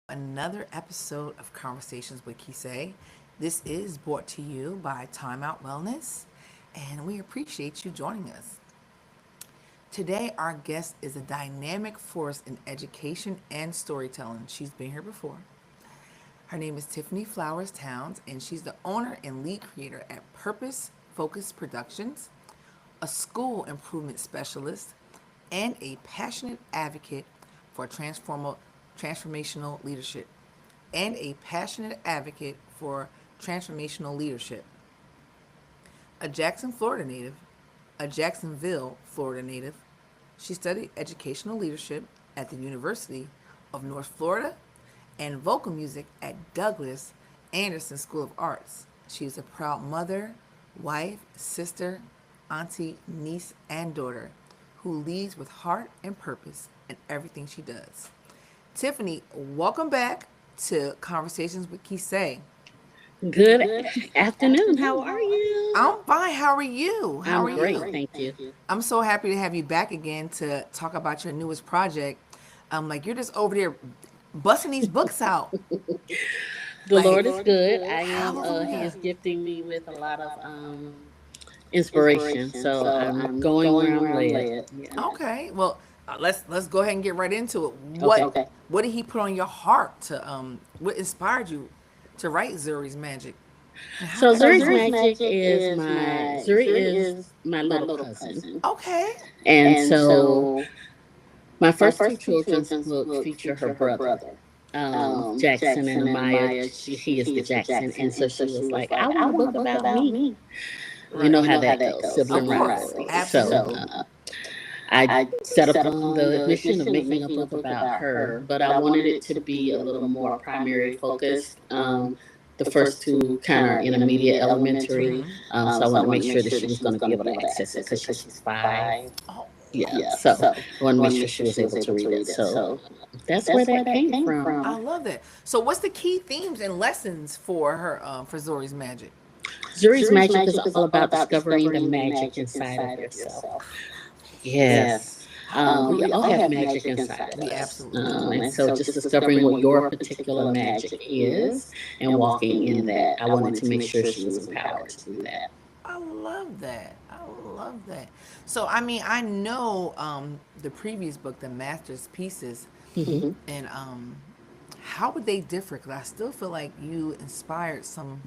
another episode of Conversations with Kisei. This is brought to you by Time Out Wellness, and we appreciate you joining us. Today, our guest is a dynamic force in education and storytelling. She's been here before. Her name is Tiffany Flowers Towns, and she's the owner and lead creator at Purpose Focused Productions, a school improvement specialist, and a passionate advocate for transformational leadership. And a passionate advocate for transformational leadership. A Jackson, Florida native, a Jacksonville, Florida native, she studied educational leadership at the University of North Florida and vocal music at Douglas Anderson School of Arts. She is a proud mother, wife, sister, auntie, niece, and daughter who leads with heart and purpose in everything she does. Tiffany, welcome back to Conversations with Kisei. Good afternoon. How are you? I'm fine. How are you? How I'm are great, you? thank you. I'm so happy to have you back again to talk about your newest project. Like you're just over there busting these books out. The Like, Lord is good. I am. He hallelujah. is gifting me with a lot of inspiration. So I'm going where I'm led. Yeah. Okay. Well, let's go ahead and get right into it. Okay. What did he put on your heart to what inspired you to write Zuri's Magic? And how So did Zuri's Magic is Zuri is my little cousin, Okay. and so my first two children's book feature her brother. Jackson and Amaya, he is the Jackson, and so she was like, "I want a book about me." You know Right. how that goes, Of sibling course. rivalry. So Absolutely. I set upon the mission of making a book about her, but I wanted it to be a little more primary focused. The first two kind of intermediate, elementary. So I wanted to make sure that she was going to be able to access it because she's 5. Oh, Yeah, so I wanted to make sure she was able to read it. So that's where that came from. I love that. So, what's the key themes and lessons for her for Zori's Magic? Zuri's Magic is all about discovering the magic inside of yourself. Yes. We all have magic inside of We us. absolutely do. And so just discovering what your particular magic is and walking in that. I wanted to make sure she was empowered to do that. I love that. I love that. So, I mean, I know the previous book, The Master's Pieces, Hmm. and how would they differ? Because I still feel like you inspired some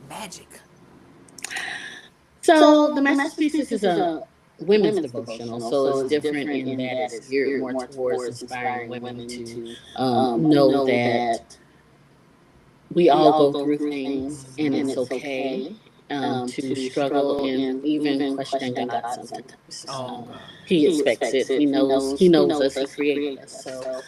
magic. So the Masterpieces is a women's devotional. So it's different in that it's geared more towards inspiring women to know that we all go through things and it's okay to struggle and even question God sometimes. Oh, God. He expects it. He knows us. He created us. So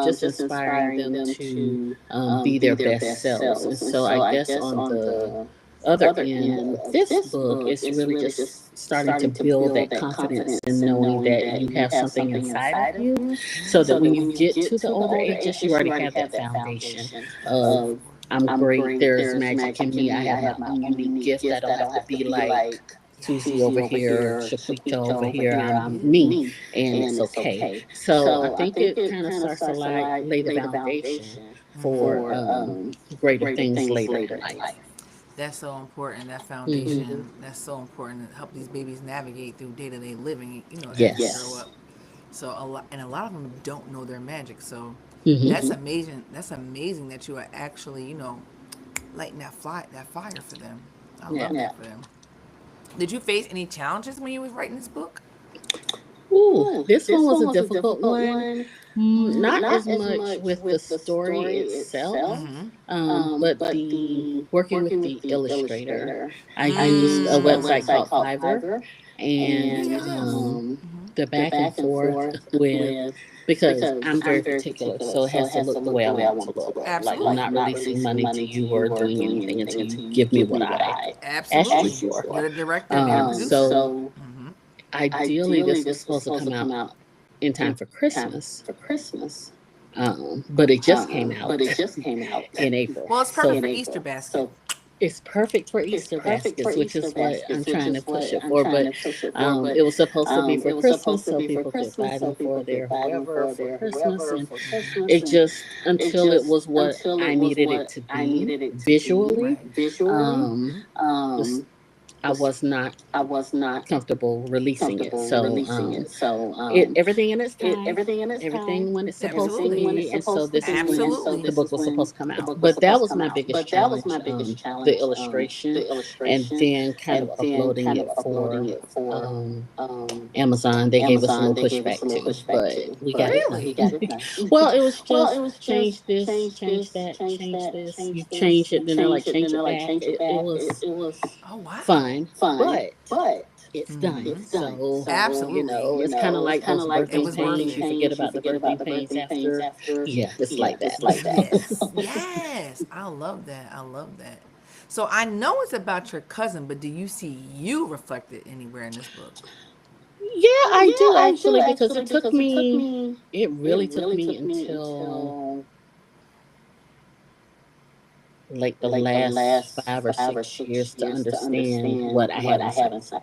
just inspiring them to be their best selves. And so I guess on the other end of this book, it's really just starting to build that confidence and knowing that you have something inside of you, so that when you get to the older ages, you already have that foundation of I'm great. There's magic in me. I have my own unique gift. I don't have to be like Susie over here, Shaquita over here. I'm me, and it's okay. So I think it kind of starts to lay the foundation for greater things later in life. That's so important. That Hmm. foundation. That's so important to help these babies navigate through day to day living. As they grow Yes. up. So a lot of them don't know their magic. So Hmm. that's amazing. That's amazing that you are actually lighting that fire for them. I Yeah. love that for them. Did you face any challenges when you was writing this book? Ooh, this one was a difficult one. Not as much with the story itself, Mm-hmm. but the working with the illustrator. I used a Mm. website called Fiverr, and Yes. the back and forth with, because I'm very particular, so it has to look the way I want it to look. Like I'm Absolutely. not releasing money to you or doing anything until you give me what I asked you Absolutely. for. You're the director and you're the producer. So Mm-hmm. ideally, this was supposed to come out in time for Christmas, but it just came out in April. Well, it's So perfect for Easter basket. It's perfect for Easter baskets, which is what I'm trying to push it for. But it was supposed to be for Christmas, so people could buy them for their whoever for Christmas. And it just, until it was what I needed it to be visually, Right. um, just I was not comfortable releasing it. So everything in its time, everything when it's supposed to Absolutely. be, and so this is when Absolutely. the book was supposed to come out. But that was my biggest challenge, the illustration, and then kind of uploading it for um, Amazon. They gave us a little pushback too, but we got it done. Really? Well, it was just change this, change that, change this. You change it, then they're like change it back. It was Oh, wow. fine, but it's done. Mhm. So, Absolutely. it's kind of like those It birthing was worth pains. it. You forget about the birthing pains after. Yeah, it's like that. Yes. Yes. I love that. I love that. So I know it's about your cousin, but do you see you reflected anywhere in this book? Yeah, I do actually, because it really took me until like the last 5 or 6 years to understand what I have inside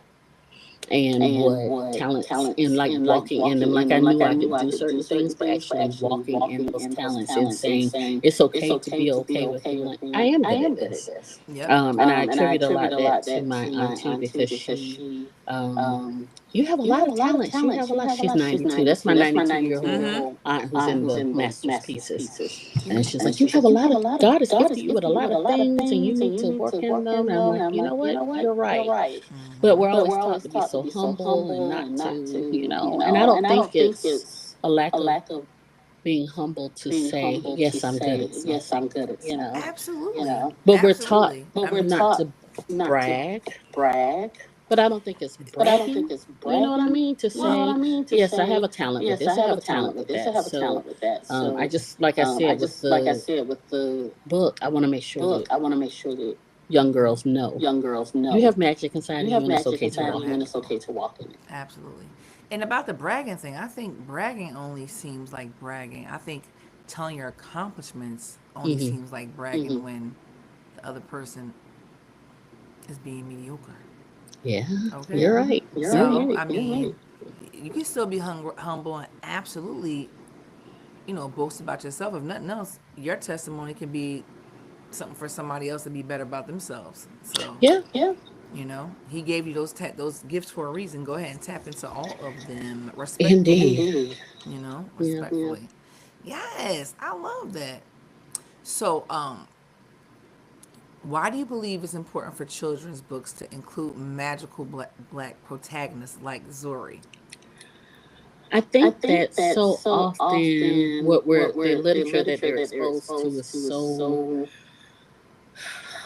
and what talents, and like walking in them. Like I knew I could do certain things, but actually walking in those talents and saying it's okay to be okay with being like, I am good at this. Yep. And I attribute a lot of that to my auntie, because um, you have a lot of talents. You have a lot. She's 92. That's my 92-year-old Mm-hmm. aunt who's in the master's pieces. And Yep. she's like, you have a lot of, God has gifted you with a lot of things and you need to work in them. And I'm like, you know what? You're right. But we're always taught to be so humble and not to, and I don't think it's a lack of being humble to say, yes, I'm good at something. Absolutely. But we're taught Absolutely. I mean, not to brag. But I don't think it's bragging. You know what I mean? To say, yes, I have a talent with this. I have a talent with that. So I just, like I said, with the book, I want to make sure that young girls know you have magic inside of you, and it's okay to walk in it. absolutely. And about the bragging thing, I think bragging only seems like bragging. I think telling your accomplishments only Hmm. seems like bragging when the other person is being mediocre. Yeah, Okay. you're right. You're So, right. I mean, you can still be humble and absolutely, boast about yourself. If nothing else, your testimony can be something for somebody else to be better about themselves. So, Yeah, he gave you those gifts for a reason. Go ahead and tap into all of them respectfully. indeed. Yeah. Respectfully. Yes, I love that. So, why do you believe it's important for children's books to include magical black protagonists like Zori? I think that so often the literature that they're exposed to is so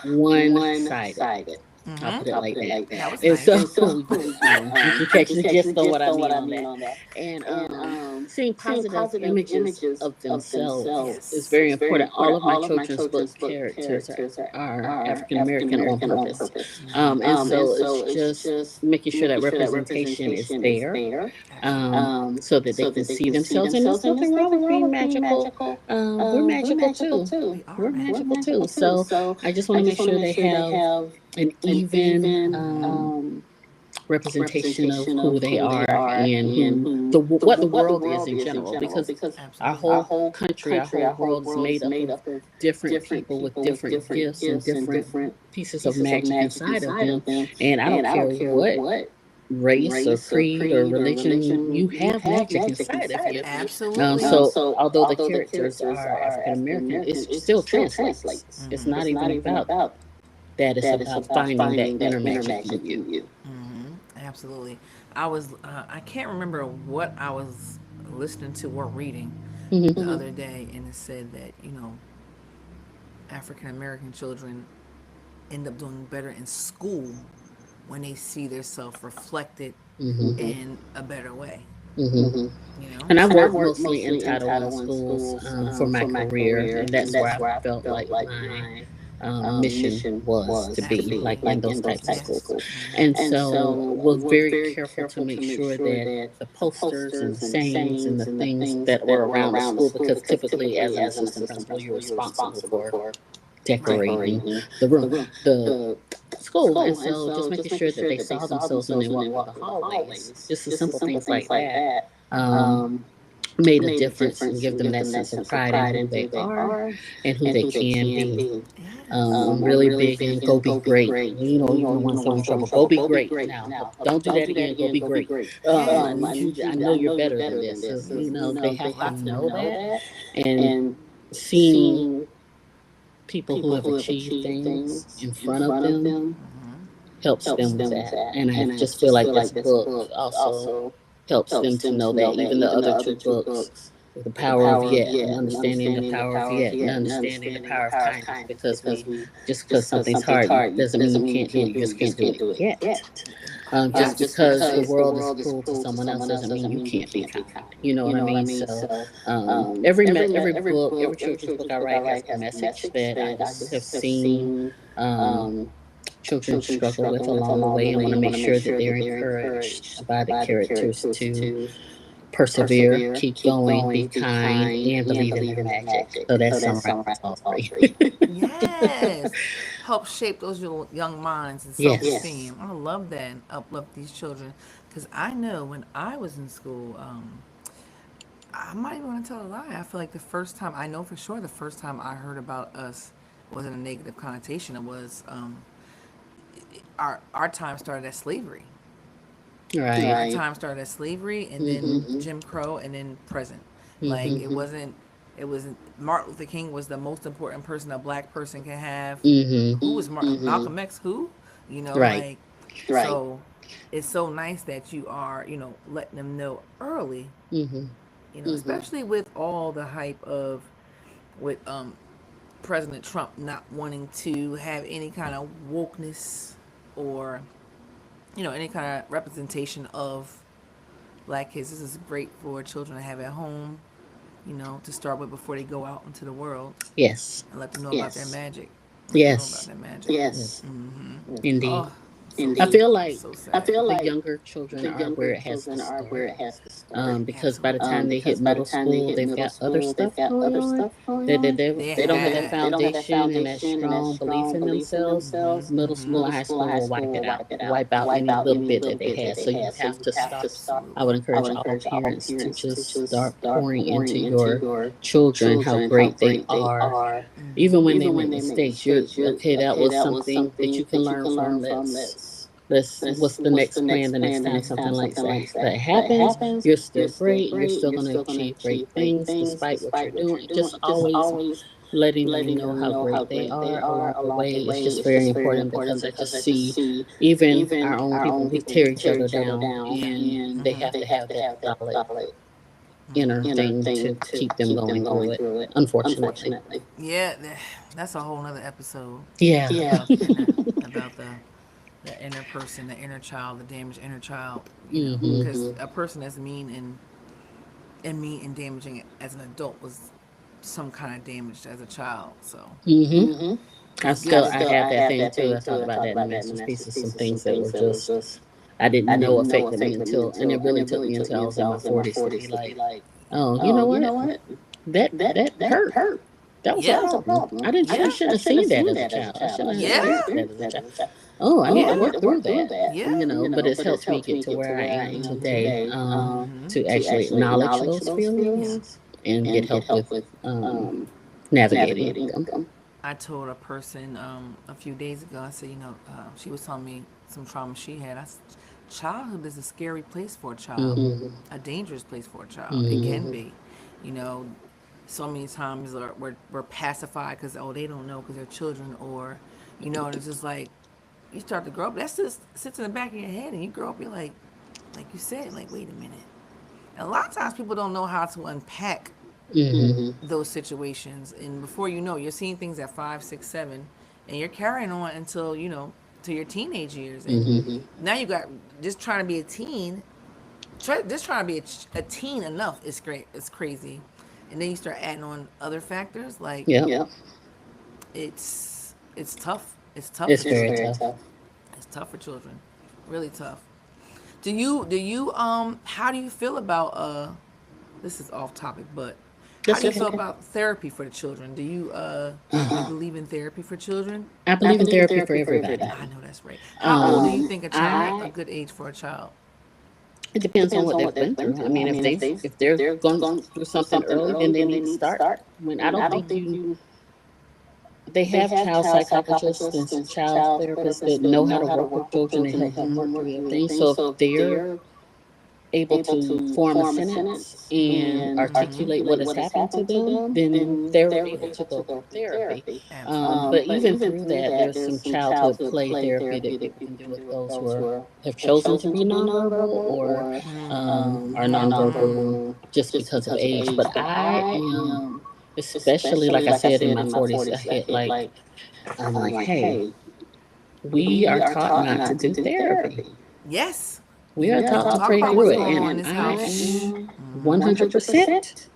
one sided. I'll put Mm-hmm. it like that. That was And so nice. you can catch the gist on what I mean on that. And seeing positive images of themselves is Yes. very important. All of my children's book characters are African American on purpose. And so it's just making sure that representation is there, so that they can see themselves. And there's nothing wrong with being magical. We're magical too. We are We're magical. magical too. So I just want to make sure they have an even representation of who they are and who what the world is in general, because our Absolutely. whole country, our whole world is made up of different people with different gifts and different pieces of magic inside of them. And I don't care what race or creed or religion, you have magic inside of you. Absolutely. So although the characters are African American, it still translates. It's not even about that, it's about finding that inner magic in you. Absolutely. I can't remember what I was listening to or reading Hmm. the other day, and it said that, African American children end up doing better in school when they see themselves reflected Hmm. in a better way. Hmm. You know? And I've worked mostly in Title I schools for my career, and that's where I felt like my mission was to be, Absolutely. like in those types of Yes. schools. And so was very careful to make sure that the posters and the sayings and the things that were around the school, because typically as an assistant principal, you're responsible for decorating the room, the school. And so just making sure that they saw themselves when they walked through the hallways, just the simple things like that, um, made a difference and give them that sense of pride in who they are and who they can be. Yes. I'm really big in go be great. You don't want to throw in trouble. Go be great. Now, don't do that again. Go be great. I Yes. need you. I know you're better than this. So, they have to Lots of know them. that, and seeing people who have achieved things in front of them Hmm. helps them with that. And I just feel like this book also helps them to know that even the other two books, the power of yet and understanding the power of yet and understanding the power of kindness, because because something's hard doesn't mean you can't do it. You just can't do it yet. Just Yes. because the world is cruel to someone else doesn't mean you can't be kind. You know what I mean? So every book, every children's book I write has a message that I just have seen um, children struggle with along the way, and want to make sure that they're encouraged by the characters to persevere, keep going, be kind, and believe in their magic. So that summarizes all three. Yes. Help shape those young minds and self Yes. esteem. I love that and uplift these children. Because I know when I was in school, I might even want to tell a lie. I feel like the first time, I know for sure the first time I heard about us wasn't a negative connotation. It was our time started at slavery. Right. Our time started as slavery and then Jim Crow and then present. Like Mm-hmm. it wasn't Martin Luther King was the most important person a black person can have. Mm-hmm. Who was Malcolm X who? Right. Like so it's so nice that you are, letting them know early, Mm-hmm. especially with all the hype of with President Trump not wanting to have any kind of wokeness or any kind of representation of black kids. This is great for children to have at home, to start with before they go out into the world Yes. and let them know about their magic. Let them know about Yes. their magic. Yes. Mm-hmm. Indeed. Oh, so I sad. feel like So sad. the younger children are where it has to start. Because by the Absolutely. time they hit middle school, they've got other stuff going on. They They don't have that have. foundation and that strong belief in themselves. Middle school and high school will wipe it out, wipe out any little bit that they had. So you have to start. I Absolutely. would encourage all parents to just start pouring into your children how great they are. Even when they make mistakes, you're okay. That was something that you can learn from. What's the next plan the next time something like that happens? You're still great. You're still going to achieve great things despite what you're doing. Just always letting them know how great they are along the way is just very important, because I just see even our own people, we tear each other down, and they have to have that solid inner thing to keep them going through it, unfortunately. Yeah, that's a whole nother episode Yeah. about the inner person, the inner child, the damaged inner child. Hmm. Because a person that's mean and damaging as an adult was some kind of damaged as a child. So Hmm. it's good. I have that thing too. I talked about that in the master's pieces. Some things that were just I didn't know affected me until, and it really took me until I was in my 40s to be like, oh, you know what? That hurt. That was a Yeah. problem. I shouldn't have seen that as a child. I shouldn't have Yeah. experienced that as a child. Oh, I need to work through that. Yeah. But it's helped me get to where I am today, Mm-hmm. to actually acknowledge those Yeah. feelings and get help with navigating them. I told a person a few days ago, I said, she was telling me some trauma she had. Childhood is a scary place for a child, Hmm. a dangerous place for a child. It Hmm. can be. You know, so many times we're pacified because, oh, they don't know because they're children, or, and it's just like, you start to grow up. That just sits in the back of your head, and you grow up, you're like you said, like, wait a minute. And a lot of times people don't know how to unpack Hmm. those situations, and before you know, you're seeing things at 5, 6, 7, and you're carrying on until to your teenage years, and Hmm. now you got just trying to be a teen. Just trying to be a teen enough is great. It's crazy, and then you start adding on other factors like Yep. it's tough. It's tough for It's very children. tough. It's tough for children, really tough. Do you how do you feel about this is off topic, but How do you Yes, feel sir. about therapy for the children? Do you believe in therapy for children? I believe in therapy for everybody. I know that's right. How old do you think a I good age for a child? It depends on what they've been through. I mean, if they're going through something early, then they need to start. When I don't think you they have child psychologists and child therapists that know how to work with children and help them work through their things. So if they're able to form a sentence and articulate what has happened to them, then they're able to go through therapy. Absolutely. But even through that, there's some childhood play therapy that people can do with those who have chosen to be nonverbal or are nonverbal just because of age. But I am, especially like I said in my 40s, I'm like, hey, we are taught not to do therapy. Yes. We are We taught don't to talk pray about through what's it. going on in And this I house. am 100%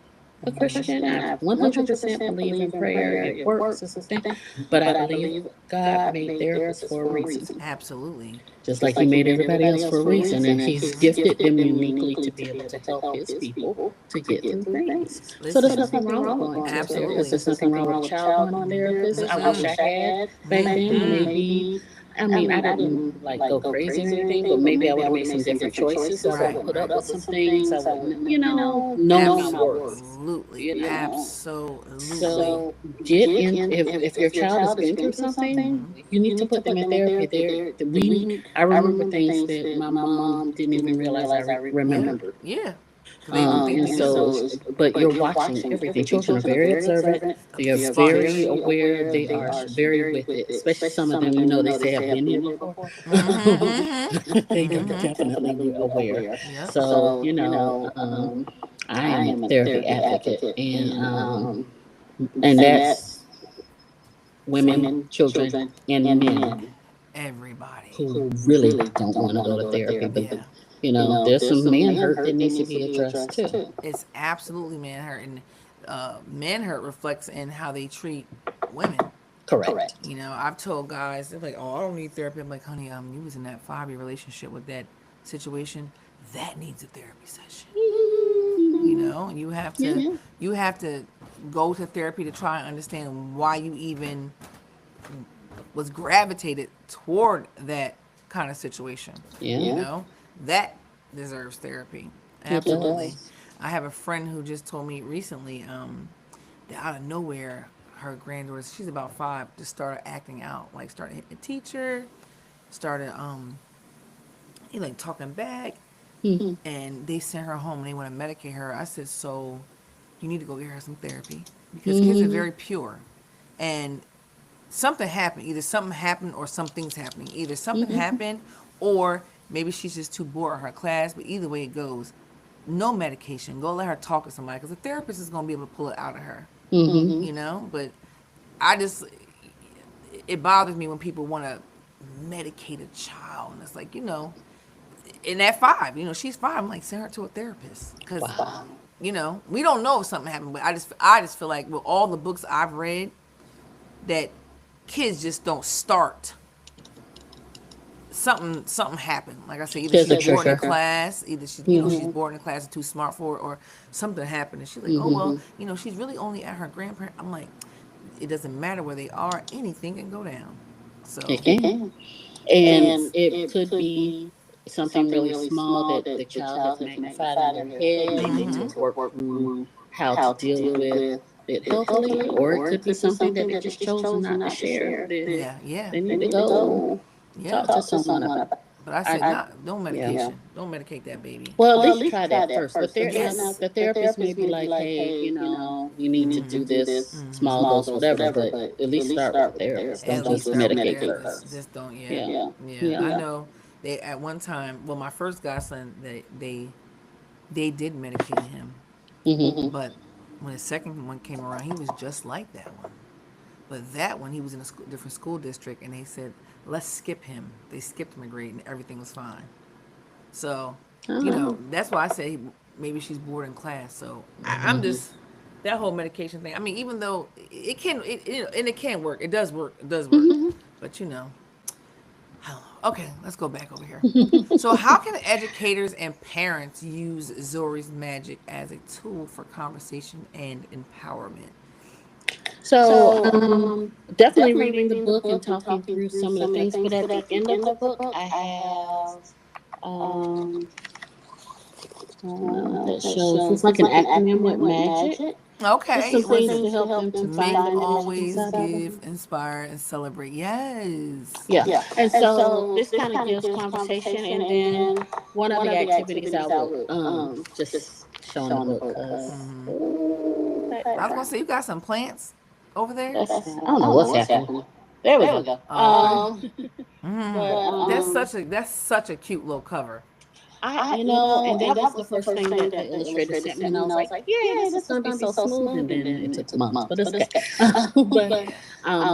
a Christian. I 100% believe in prayer. It works. It's a thing. But I believe God made therapists for a reason. Absolutely. Just like He made everybody else for a reason. And He's gifted them uniquely to be able to help His people to get through things. So there's Listen, nothing wrong with going to a therapist. absolutely. There's nothing wrong with a child going to a therapist. I wish I had back then. Maybe I mean, I didn't like go crazy or anything, but maybe I would have made some different choices. I Right, wouldn't put right. up with some things. I wouldn't, know my worth. Absolutely. You know. Absolutely. So get in if your child has been through something, you need to put them in therapy. I remember things that my mom didn't even realize Yeah. remembered. Yeah. Because they wouldn't think And to do so. so, but you're watching everything. Children are very observant. They are Smart. very aware. They are very with it. Especially some of them, they say have been here before. They are definitely aware. Yep. So, I am a therapy advocate, and that's women, children, and men Everybody. who really don't want to go to therapy. But Yeah. there's some man hurt that needs to be addressed too. It's absolutely man hurt. And man hurt reflects in how they treat women. Correct. I've told guys, they're like, "Oh, I don't need therapy." I'm like, "Honey, you was in that 5-year relationship with that situation. That needs a therapy session." And you have to go to therapy to try and understand why you even was gravitated toward that kind of situation. Yeah. That deserves therapy. It Absolutely. does. I have a friend who just told me recently that out of nowhere, her granddaughter, she's about 5, just started acting out, like started hitting the teacher, started like talking back, and they sent her home and they want to medicate her. I said, so you need to go get her some therapy because kids are very pure, and something happened. Either something happened or something's happening. Either something happened or maybe she's just too bored in her class. But either way it goes, no medication. Go let her talk to somebody because the therapist is going to be able to pull it out of her. But I just, it bothers me when people want to medicate a child. And it's like, in that 5, she's 5. I'm like, send her to a therapist because, we don't know if something happened. But I just feel like with all the books I've read, that kids just don't start. Something happened. Like I said, either she's bored in class, either she's bored in class and too smart for it, or something happened. And she's like, oh well, she's really only at her grandparent. I'm like, it doesn't matter where they are. Anything can go down. So It can. And it could be something really small that the child has magnified in their head. They need to work through how to deal with it healthily, or it could be something that they just chosen not to share. yeah. They need to go Yeah. talk to someone about it. But I said, no medication. Don't medicate that baby. Well, at least try that first. But the therapist may be like, hey, you need to do this, small dose, whatever. But at least start with the therapist. Don't just medicate first. Just don't. Yeah. I know. They at one time. Well, my first godson, they did medicate him, but when the second one came around, he was just like that one. But that one, he was in a different school district, and they said, let's skip him. They skipped him a grade, and everything was fine. So, that's why I say maybe she's bored in class. So I'm just, that whole medication thing. I mean, even though it can, and it can work. It does work. But I don't know. Okay, let's go back over here. So, how can educators and parents use Zori's magic as a tool for conversation and empowerment? So, definitely reading the book and talking through some of the things. But at the end of the book, I have um, that shows it's like an acronym with magic. Just Okay, some was things it to help them to men find the magic always inside of give, them. inspire, and celebrate? Yes. Yeah, and so this kind of gives conversation, and then one of the activities I would just show in the book because Hmm. I was gonna background. say you got some plants over there. I don't know what's happening. There we go. Oh, okay. But That's such a cute little cover. and that was the first thing that the illustrator sent me, and I was like, "Yay, this is going to be so smooth." And then it took months, but it's okay. But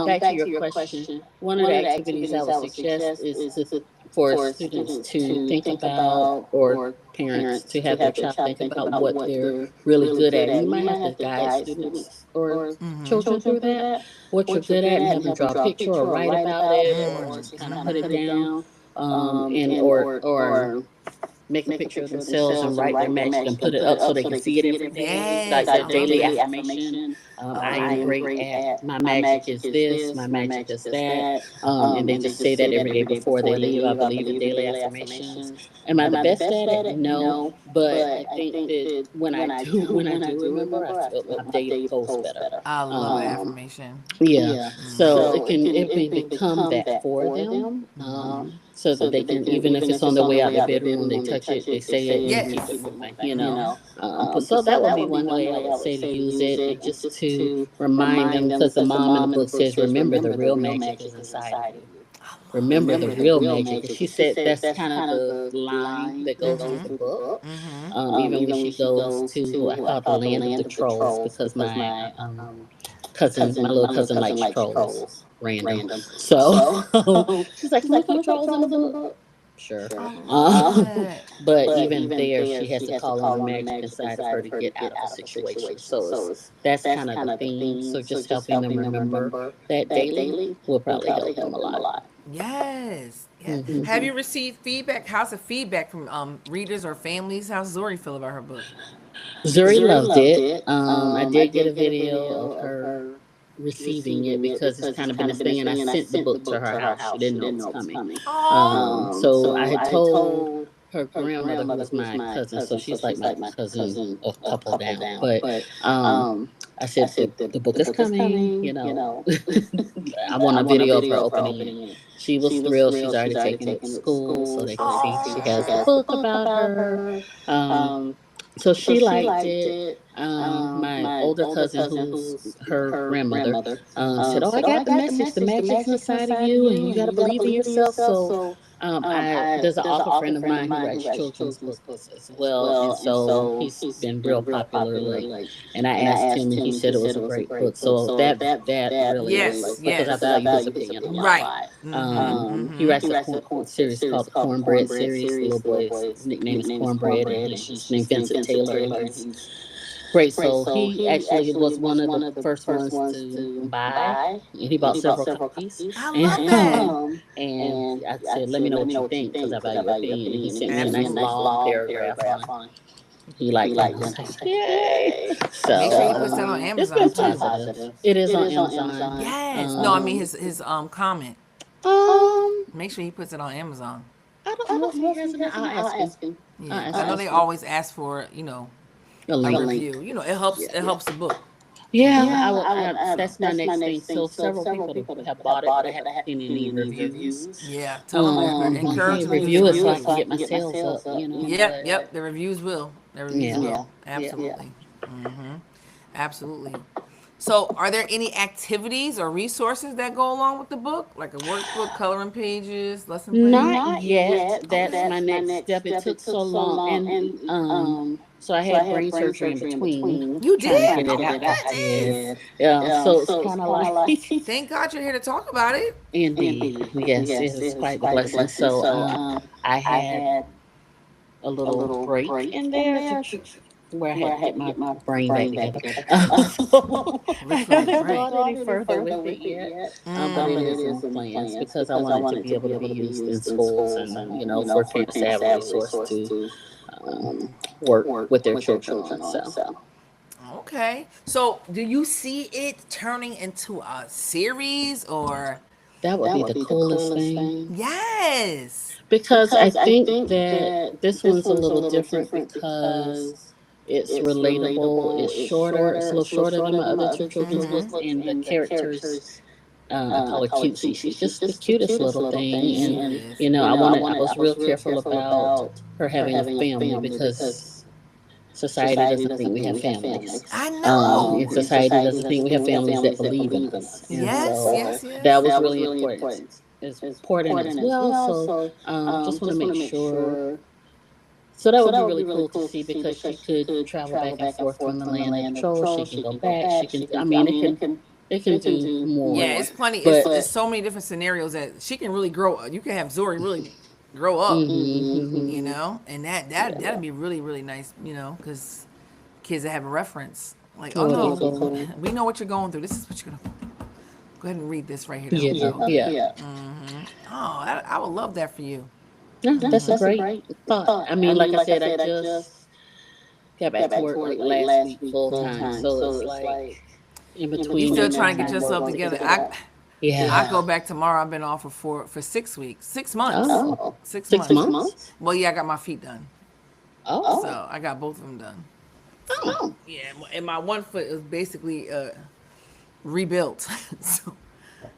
back to your question, one of the activities I would suggest is for students to think about, or parents to have their child think about what they're really good at, and you might have to guide students or children through that, what you're good at, and have them draw a picture or write about it, or just kind of put it down, and or make a picture of themselves and write their magic and put it up so they can see it every day, like Yes, I their love daily that. affirmation. I am great at, my magic is this, my magic is that. And they just say that every day before they leave. I believe in daily affirmations. Am I the best at it? No. But I think that when I do remember, my day goes better. I love Um, affirmation. yeah, so it can become that for them, so that they can, even if it's on their way out their bedroom, they touch it, they say it, and they keep it Yes. moving. But so that would be one way I would say to use it, and just to remind them, because the mom in the book says, "Remember, the real magic is inside of you. Remember the real magic." And she said that's kind of the line that goes through the book. Mm-hmm. Even when she goes to, I call it the land of the trolls, because my my little cousin likes trolls. Random. So she's like, "Can we put trolls in the book?" Sure. I love that. But even there, she has to call on the magic inside of her to get out of a situation. So that's kind of the theme. So just helping them remember that daily will probably help them a lot. Yes. Yeah. Hmm. Have you received feedback? How's the feedback from readers or families? How's Zori feel about her book? Zuri loved it. I did get a video of her receiving it, because it's kind of been this thing, and I sent the book to her house. She didn't know it was coming. Oh. So I had told her grandmother, who was my cousin, so she's like my cousin a couple down. But I said the book is coming. I want a video of her opening it. She was thrilled. She's already taken it to school, so they can see she has a book about her. So she liked it. My older cousin, who's her grandmother, said, "Oh, I got the message. The magic's inside of you, and you got to believe in yourself." So there's an author friend of mine who writes children's books as well, and so he's been real popular. And I asked him, and he said it was a great book. So that really, Yes, because I yes. value his opinion a lot. Right. He writes a series called the Cornbread series. The little boy's nickname is Cornbread, and he's named Vincent Taylor, and he's great. So he actually was one of the first ones to buy, and he bought several copies. I love that. And I said, "Let me know what you think, because I value your opinion." And he sent me a nice long paragraph on it. He liked it. I was like, "Yay!" So Make sure you put that on it's Amazon been too. positive. It is on Amazon. Yes. No, I mean his comment. Make sure he puts it on Amazon. I don't know if he has it. I'll ask him. Yeah. I know they always ask for A a link. review. It helps the book. Yeah, that's my next thing. So several people have bought it, but I haven't seen any reviews. Yeah. Tell them encourage Hey, them to review it so I review. can get my sales up. Yep. The reviews will. The reviews Yeah. will. Absolutely. Absolutely. So, are there any activities or resources that go along with the book, like a workbook, coloring pages, lesson plans? Not yet. That's my next step. It took so long, and so I had brain surgery in between. You Trying to did? get Oh it my out. goodness. Yeah. So it's kind of like, Thank God you're here to talk about it. indeed, yes, it's quite the blessing. So I had a little break in there where I had to get my brain back together. I Which one? haven't Right. gone any further with it yet, but it is in plans because I want it to be able to be used in schools and, for parents to have a resource to um, work with their children on. So Okay. So, do you see it turning into a series or? that would be the coolest thing Yes. because I think that this one's a little different because it's relatable, it's shorter, it's a little shorter than my other two children's books, and the characters, I call her cutesy. She's just the cutest little thing, She and is. I was real careful about her having a family because society doesn't think we have families. I know. And society doesn't think we have families that believe in us, and Yes, so yes, yes. that was really important. It's important as well. So just want to make sure. So that would be really cool to see because she could travel back and forth from the land of the trolls. She can go back. She can. I mean, it can do more. Yeah, it's plenty. But It's so many different scenarios that she can really grow. You can have Zori really grow up, mhm. and that'd be really really nice, because kids that have a reference, like, It oh would be no, cool. we know what you're going through. This is what you're gonna go ahead and read this right here. Yeah. Oh, I would love that for you. No, that's a great thought. I mean, like I said, I just got back to work like last week full time, so it's like in You between. still and trying to that get time yourself work together. Yeah. I go back tomorrow. I've been off for 6 weeks, 6 months, Oh, 6 months. 6 months. Well, yeah, I got my feet done, Oh. so I got both of them done. Oh. Yeah, and my one foot is basically rebuilt.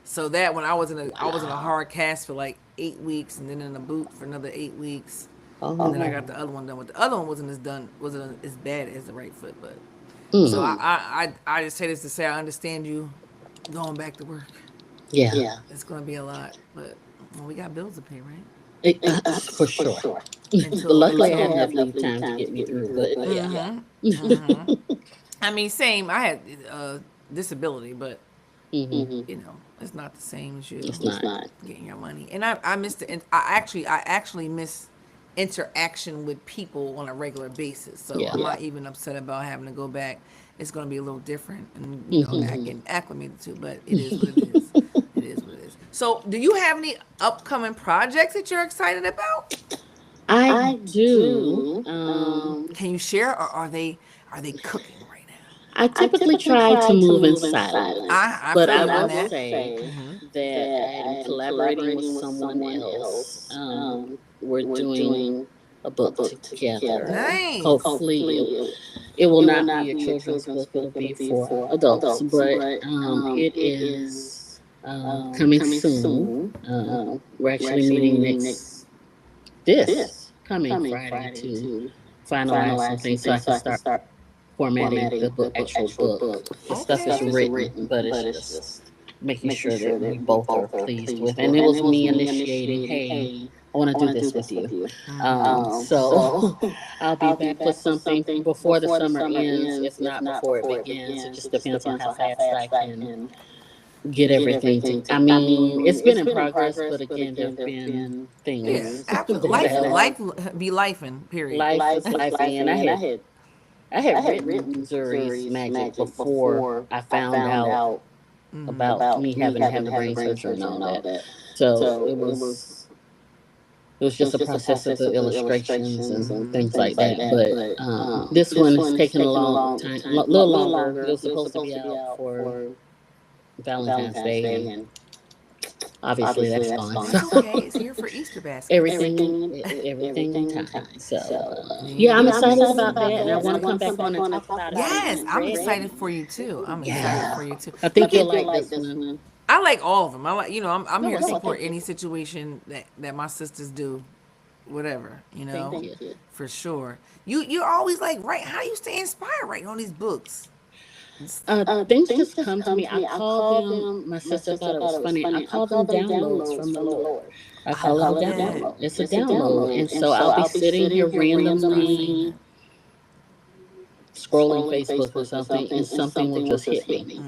so that when I was in a hard cast for like 8 weeks, and then in a boot for another 8 weeks, and then I got Oh. the other one done. But the other one wasn't as bad as the right foot. But so Mm. I just say this to say I understand you going back to work. Yeah. It's gonna be a lot, but we got bills to pay, right? For sure. But Until luckily, I had enough leave time to get me through. But yeah. I mean, same. I had disability, but Hmm. it's not the same as you It's not. getting your money. And I missed the. I actually miss interaction with people on a regular basis. So Yeah. I'm not even upset about having to go back. It's going to be a little different, and getting acclimated to. But it is what it is. It is what it is. So, do you have any upcoming projects that you're excited about? I do. Can you share, or are they cooking right now? I typically try to move in silence, I but feel I you on will that. say that I am collaborating with someone else. We're doing a book together. Nice. Hopefully, it will not be a children's book. It'll be for adults, but it is coming soon. We're actually meeting this coming Friday to finalize some things so I can start formatting the actual book. The stuff is Okay. written, but it's just making sure that we both are pleased with. And it was me initiating, hey, I want to do this with you. So I'll be back with something before the summer ends, if not before it begins. It just depends on how fast I can get everything to. I mean, it's been in progress, but again, there've been Yeah, things absolutely. that Life, have life be lifing. Period. life is life, and I had written Zuri's Magic before I found out about me having to have the brain surgery and all that. So it was just a process of the illustrations and things like that. But this one has taken a long time, a little longer. It was supposed to be out for Valentine's Day, and obviously that's gone. That's So okay. It's here for Easter basket. everything in time. So yeah, I'm excited about that, and I want to come back on and talk about it. Yes, I'm excited for you too. I'm excited for you too. I think you'll like this one. I like all of them. I like, I'm here to well, support thank any situation that my sisters do, whatever, Thank you. for sure. You're always like, right? How do you stay inspired writing all these books? Things just come to me. I call them. My sister thought it was funny. I call them downloads from the Lord. I call it a download. It's a download, and so I'll be sitting here randomly scrolling Facebook or something, and something will just hit me.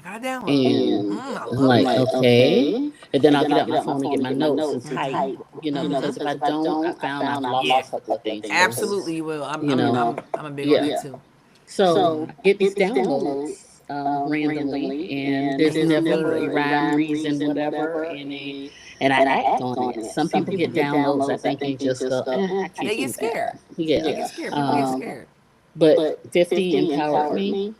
I gotta download it. And I I'm love like, it. okay. And then I'll get out my phone and get my notes and type, Mhm. because if I don't, I found I've lost Yeah, a couple of things. absolutely you will. You know, I'm a big on yeah. that too. So Mhm. I get these downloads randomly, and And there's it's never a good. rhyme, reason, whatever, and I act on it. Some people get downloads, I think, and just go, I They can't get do that. scared. Yeah. They get scared. People get scared. But 50 empowered me,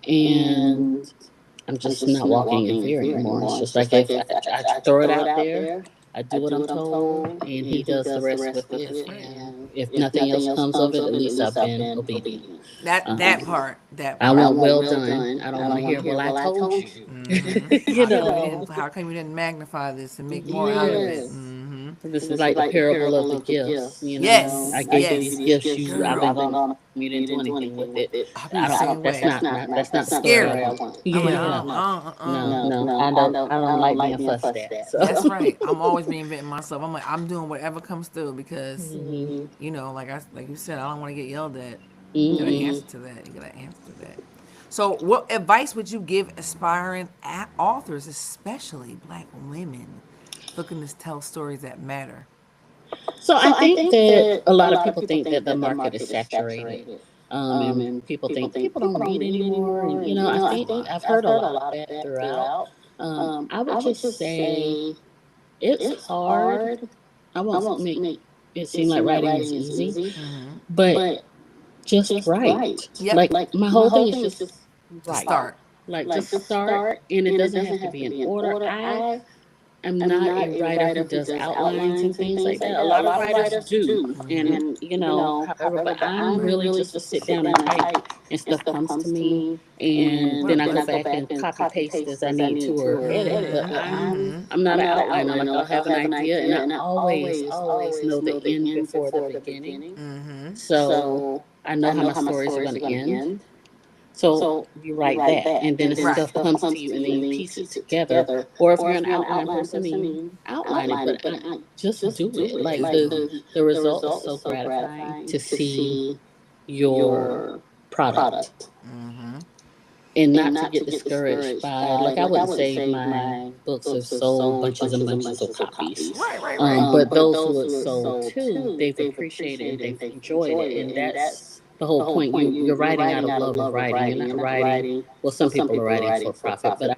and I'm just not walking in fear anymore. It's just like if I throw it out there, I do what I'm told, and he does the rest with it. That's right. And if nothing else comes of it, at least I've been obedient. That part. That I part. want well done. I don't want to hear, well, I told you. You know, How come you didn't magnify this and make more out of it? yes. This is like the parable of the gifts. Yes. I gave you Yes. these gifts. I've been Girl, gone. You didn't do anything with it. I'll be the same That's way. that's not the story Scary. I want. I'm like, Yeah. uh. No. I don't like being fussed at. So. That's right. I'm always reinventing myself. I'm like, I'm doing whatever comes through because, Mm-hmm. like you said, I don't want to get yelled at. You gotta Mm-hmm. answer to that. You gotta answer to that. So, what advice would you give aspiring authors, especially Black women, looking to tell stories that matter? So I think that a lot of people think that the market is saturated. And people think people don't read anymore. And, I think I've heard a lot of that throughout. I would just say it's hard. I won't make it seem like writing is easy, but just write. Yep. Like my whole thing is just To write. start. Like just start, and it doesn't have to be in order. I'm not a writer who does outlines and things like that. A lot of writers do, and however, but I'm really just to sit down and type, and stuff comes to me, and then I go back and copy paste as I need to or edit. But I'm not an outliner. Like I'll have an idea, and I always know the end before the beginning. So I know how my stories are going to end. So you write that, and then the stuff comes to you, and then you piece it together. Or if you're an outline person, then you outline it. But just do it. Like the result is so gratifying to see your product, and not to get discouraged by, like, I wouldn't say my books have sold bunches and bunches of copies. Right. But those who have sold too, they've appreciated it, they've enjoyed it, and that's the whole point. You're writing out of love of writing. You're not writing. Well, some people are writing for profit, but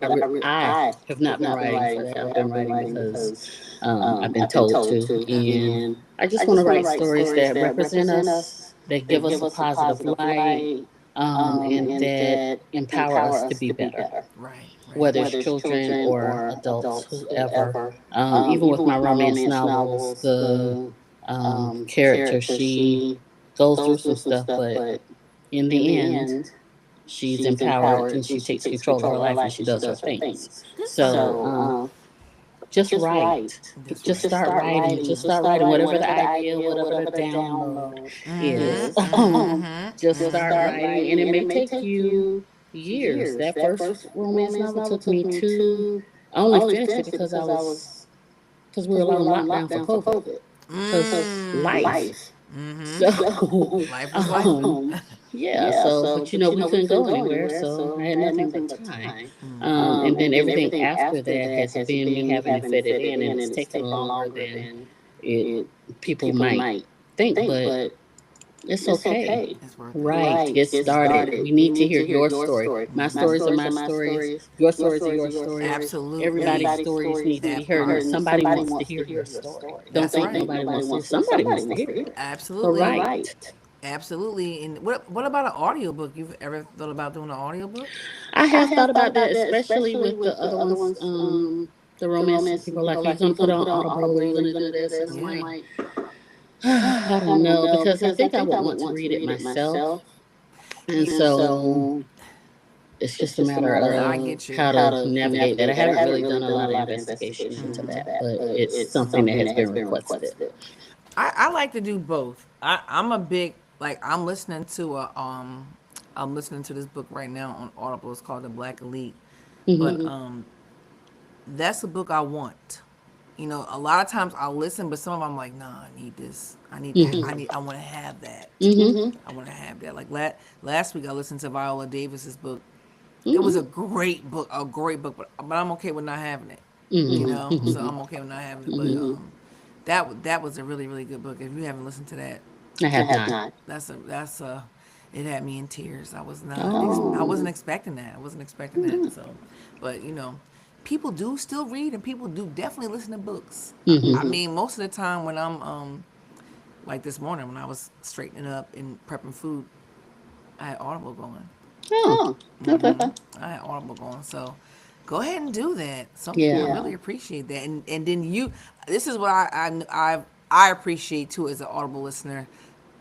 I have not been writing for that. I've been writing because I've been told to, and I just want to write stories that represent us, that give us a positive light, and that empower us to be better. Right. Whether it's children or adults, whoever. Even with my romance novels, the character, she goes through some stuff, but in the end, she's empowered and she takes control of her life and she does her things. So just write. Just start writing. Just start writing. Whatever the idea, whatever the download is. Just start writing. And it may take you years. That first romance novel took me I only finished it because because we were on lockdown for COVID. Because life. So, Life was life. so, but we couldn't go anywhere, so I had nothing but time. And then everything after that has been me having to fit it in, and it's taken longer than people might think, but it's okay. Right, get started. We need to hear your story. My stories are my stories. Your stories are your stories. Absolutely. Everybody's stories need to be heard. Somebody wants to hear your story. Don't think nobody wants to. Somebody wants to hear it. Absolutely. Right. Absolutely. And what about an audiobook? You've ever thought about doing an audiobook? I have thought about that, especially with the other ones, the romance people like, you're going to put on Audible, or you're going to do this. And I'm like, I don't know, because I think I would want to read it myself. And so it's just a matter of how to navigate that. I haven't really done a lot of investigation into that, but it's something that has been requested. I like to do both. I'm a big, I'm listening to I'm listening to this book right now on Audible. It's called The Black Elite. But that's the book I want. A lot of times I'll listen, but some of them I'm like, nah, I need this. I need that. I want to have that. I want to have that. Like last week I listened to Viola Davis's book, It was a great book, but I'm okay with not having it. You know, so I'm okay with not having it. But that was a really really good book. If you haven't listened to that, I have not. that's it had me in tears. I was not I Oh. wasn't expecting that. I wasn't expecting that. So, but you know, people do still read and people do definitely listen to books. I mean, most of the time when I'm like this morning when I was straightening up and prepping food, I had Audible going. Oh. Okay. I had Audible going. So go ahead and do that. Some people Yeah. really appreciate that. And then this is what I appreciate too as an Audible listener.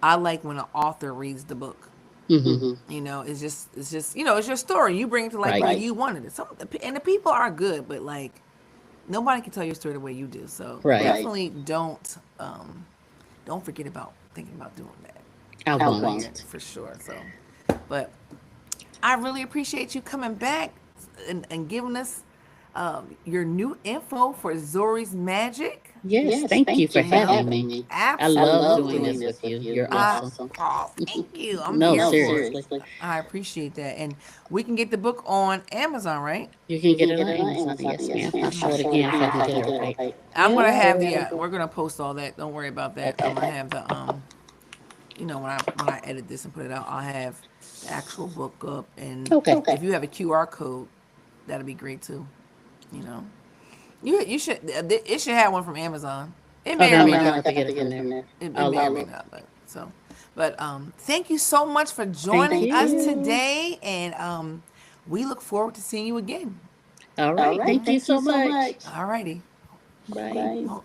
I like when an author reads the book. Mm-hmm. You know, it's just it's your story. You bring it to life the way Right. you wanted it. And the people are good, but like nobody can tell your story the way you do. So Right. definitely don't forget about thinking about doing that. I Yeah, won't. for sure. So, but I really appreciate you coming back and giving us your new info for Zori's Magic. Yes. Thank you for having me. I love doing this with you. You're awesome. Oh, thank you. I'm No, here for seriously. it. I appreciate that. And we can get the book on Amazon, right? You can get it on Amazon. Yes, ma'am. I'll show it again if I can get it right. I'm gonna Yeah. have we're gonna post all that. Don't worry about that. I'm gonna have the when I edit this and put it out, I'll have the actual book up, and Okay. if you have a QR code, that'd be great too. You know, you should it should have one from Amazon. It may Okay, or I'm may gonna not. have to get it from there. It I'll may or may look. not, but so. But thank you so much for joining us you. today, and we look forward to seeing you again. All right. Thank you so much. Alrighty. Bye. Well,